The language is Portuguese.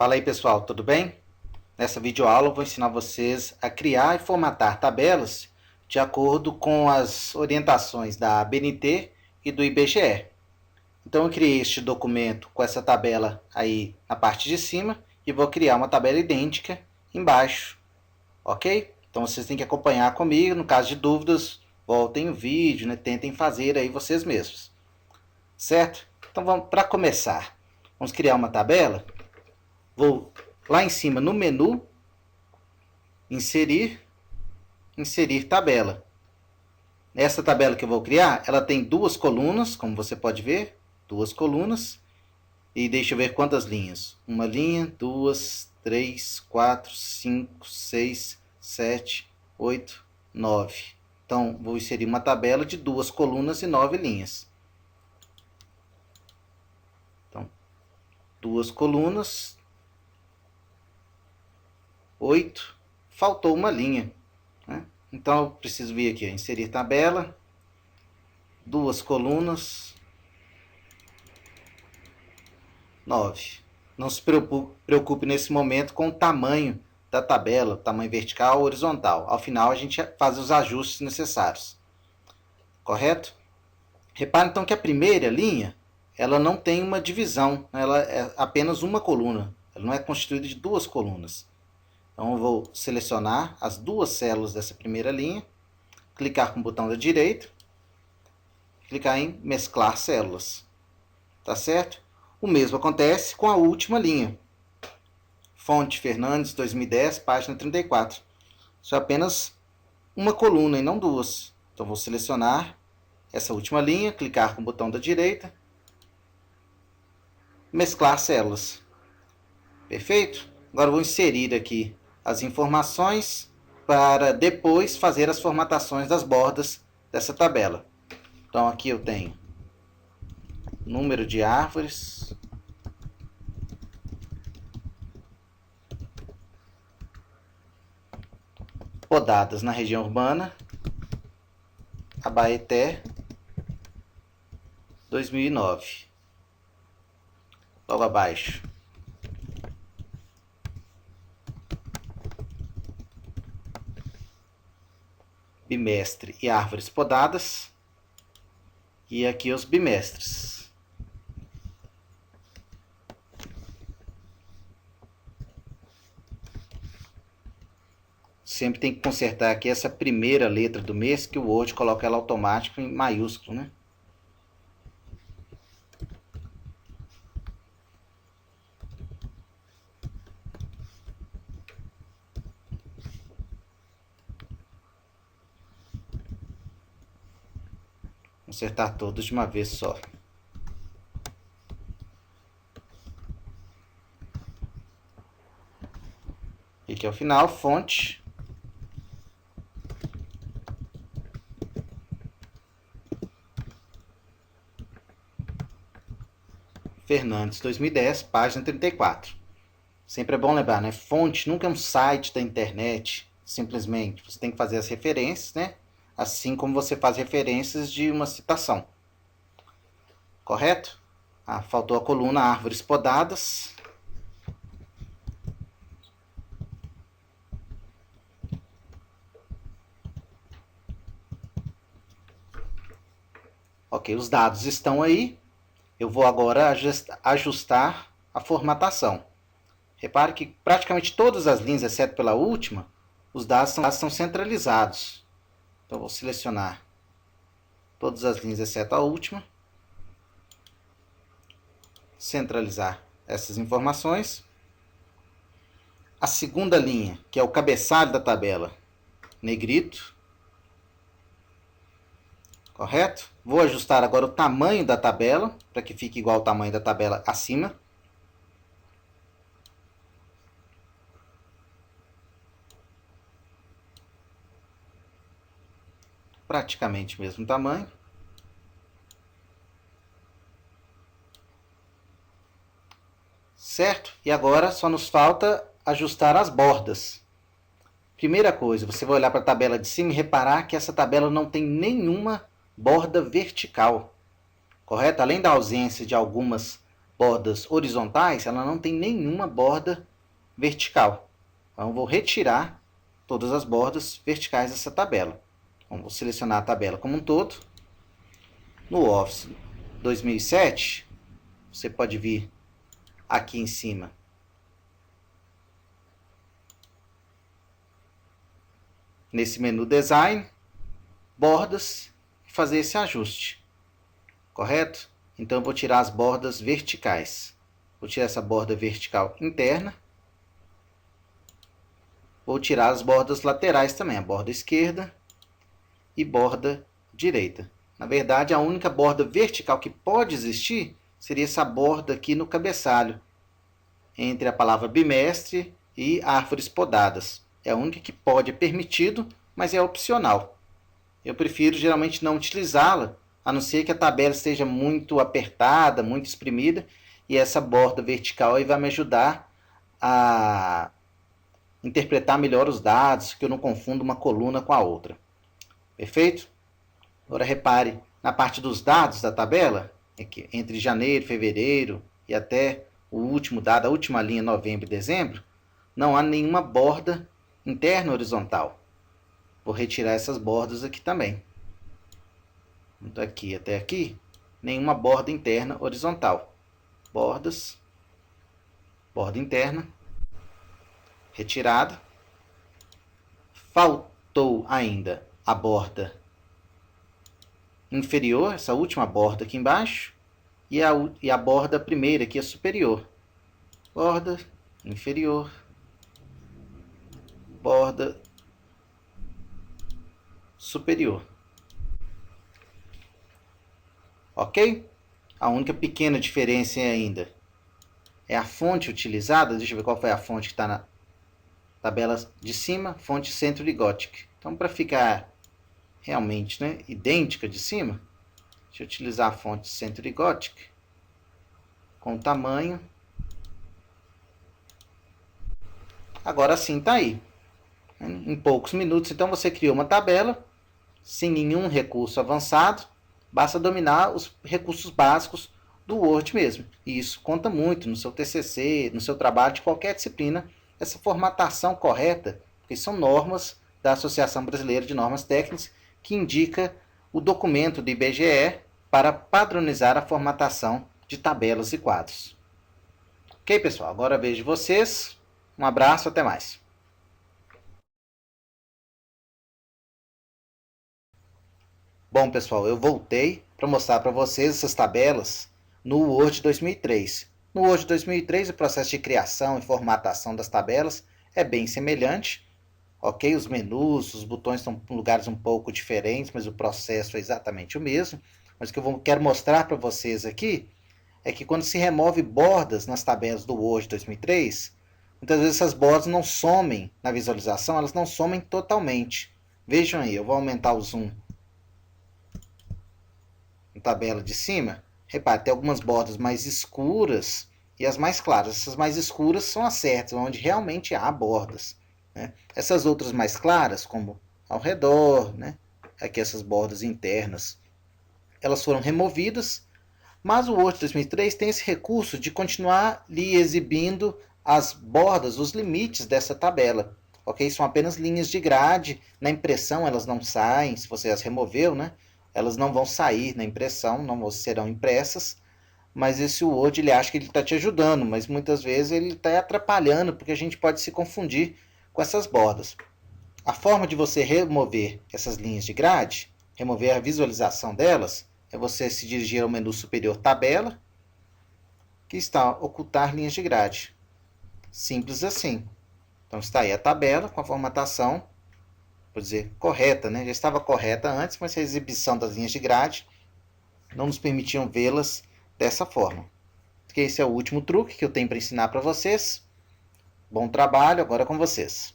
Fala aí pessoal, tudo bem? Nessa videoaula eu vou ensinar vocês a criar e formatar tabelas de acordo com as orientações da ABNT e do IBGE. Então eu criei este documento com essa tabela aí na parte de cima e vou criar uma tabela idêntica embaixo, ok? Então vocês têm que acompanhar comigo, no caso de dúvidas, voltem o vídeo, né? Tentem fazer aí vocês mesmos, certo? Então vamos, para começar, vamos criar uma tabela. Vou lá em cima no menu, inserir tabela. Essa tabela que eu vou criar, ela tem duas colunas, como você pode ver, duas colunas. E deixa eu ver quantas linhas. Uma linha, duas, três, quatro, cinco, seis, sete, oito, 9. Então, vou inserir uma tabela de duas colunas e 9 linhas. Então, duas colunas, 8, faltou uma linha, né? Então eu preciso vir aqui, inserir tabela, duas colunas, 9. Não se preocupe nesse momento com o tamanho da tabela, tamanho vertical ou horizontal. Ao final a gente faz os ajustes necessários, correto? Repare então que a primeira linha, ela não tem uma divisão, ela é apenas uma coluna, ela não é constituída de duas colunas. Então eu vou selecionar as duas células dessa primeira linha, clicar com o botão da direita, clicar em mesclar células, tá certo? O mesmo acontece com a última linha, fonte Fernandes 2010, página 34. Isso é apenas uma coluna e não duas. Então vou selecionar essa última linha, clicar com o botão da direita, mesclar células. Perfeito? Agora eu vou inserir aqui as informações para depois fazer as formatações das bordas dessa tabela. Então aqui eu tenho número de árvores, podadas na região urbana, Abaeté, 2009. Logo abaixo, bimestre e árvores podadas, e aqui os bimestres. Sempre tem que consertar aqui essa primeira letra do mês, que o Word coloca ela automático em maiúsculo, né? Consertar todos de uma vez só. E aqui é o final, fonte. Fernandes 2010, página 34. Sempre é bom lembrar, né? Fonte nunca é um site da internet, simplesmente. Você tem que fazer as referências, né? Assim como você faz referências de uma citação. Correto? Faltou a coluna árvores podadas. Ok, os dados estão aí. Eu vou agora ajustar a formatação. Repare que praticamente todas as linhas, exceto pela última, os dados são centralizados. Então, vou selecionar todas as linhas, exceto a última. Centralizar essas informações. A segunda linha, que é o cabeçalho da tabela, negrito. Correto? Vou ajustar agora o tamanho da tabela, para que fique igual ao tamanho da tabela acima. Praticamente o mesmo tamanho. Certo? E agora só nos falta ajustar as bordas. Primeira coisa, você vai olhar para a tabela de cima e reparar que essa tabela não tem nenhuma borda vertical. Correto? Além da ausência de algumas bordas horizontais, ela não tem nenhuma borda vertical. Então, eu vou retirar todas as bordas verticais dessa tabela. Então, vou selecionar a tabela como um todo. No Office 2007, você pode vir aqui em cima nesse menu Design, bordas, e fazer esse ajuste, correto? Então eu vou tirar as bordas verticais. Vou tirar essa borda vertical interna. Vou tirar as bordas laterais também, a borda esquerda e borda direita. Na verdade, a única borda vertical que pode existir seria essa borda aqui no cabeçalho, entre a palavra bimestre e árvores podadas. É a única que pode, é permitido, mas é opcional. Eu prefiro geralmente não utilizá-la, a não ser que a tabela esteja muito apertada, muito exprimida, e essa borda vertical aí vai me ajudar a interpretar melhor os dados, que eu não confunda uma coluna com a outra. Perfeito? Agora repare na parte dos dados da tabela, aqui, entre janeiro, fevereiro e até o último dado, a última linha, novembro e dezembro, não há nenhuma borda interna horizontal. Vou retirar essas bordas aqui também. Daqui até aqui, nenhuma borda interna horizontal. Bordas, borda interna, retirada. Faltou ainda a borda inferior, essa última borda aqui embaixo, e a borda primeira aqui, a superior. Borda inferior, borda superior. Ok? A única pequena diferença ainda é a fonte utilizada. Deixa eu ver qual foi a fonte que está na tabela de cima. Fonte Century Gothic. Então, para ficar realmente, né, idêntica de cima, deixa eu utilizar a fonte Century Gothic com tamanho. Agora sim está aí. Em poucos minutos, então, você criou uma tabela sem nenhum recurso avançado. Basta dominar os recursos básicos do Word mesmo. E isso conta muito no seu TCC, no seu trabalho de qualquer disciplina, essa formatação correta, porque são normas da Associação Brasileira de Normas Técnicas, que indica o documento do IBGE para padronizar a formatação de tabelas e quadros. Ok, pessoal? Agora vejo vocês. Um abraço, até mais. Bom, pessoal, eu voltei para mostrar para vocês essas tabelas no Word 2003. No Word 2003, o processo de criação e formatação das tabelas é bem semelhante. Ok? Os menus, os botões estão em lugares um pouco diferentes, mas o processo é exatamente o mesmo. Mas o que eu quero mostrar para vocês aqui é que quando se remove bordas nas tabelas do Word 2003, muitas vezes essas bordas não somem na visualização, elas não somem totalmente. Vejam aí, eu vou aumentar o zoom na tabela de cima. Repare, tem algumas bordas mais escuras e as mais claras. Essas mais escuras são as certas, onde realmente há bordas, né? Essas outras mais claras, como ao redor, né? Aqui essas bordas internas, elas foram removidas, mas o Word 2003 tem esse recurso de continuar lhe exibindo as bordas, os limites dessa tabela. Ok? São apenas linhas de grade. Na impressão elas não saem, se você as removeu, né? Elas não vão sair na impressão, não serão impressas, mas esse Word ele acha que ele está te ajudando, mas muitas vezes ele está atrapalhando, porque a gente pode se confundir com essas bordas. A forma de você remover essas linhas de grade, remover a visualização delas, é você se dirigir ao menu superior Tabela, que está Ocultar linhas de grade. Simples assim. Então está aí a tabela com a formatação, vou dizer, correta, né? Já estava correta antes, mas a exibição das linhas de grade não nos permitiam vê-las dessa forma. Esse é o último truque que eu tenho para ensinar para vocês. Bom trabalho, agora com vocês.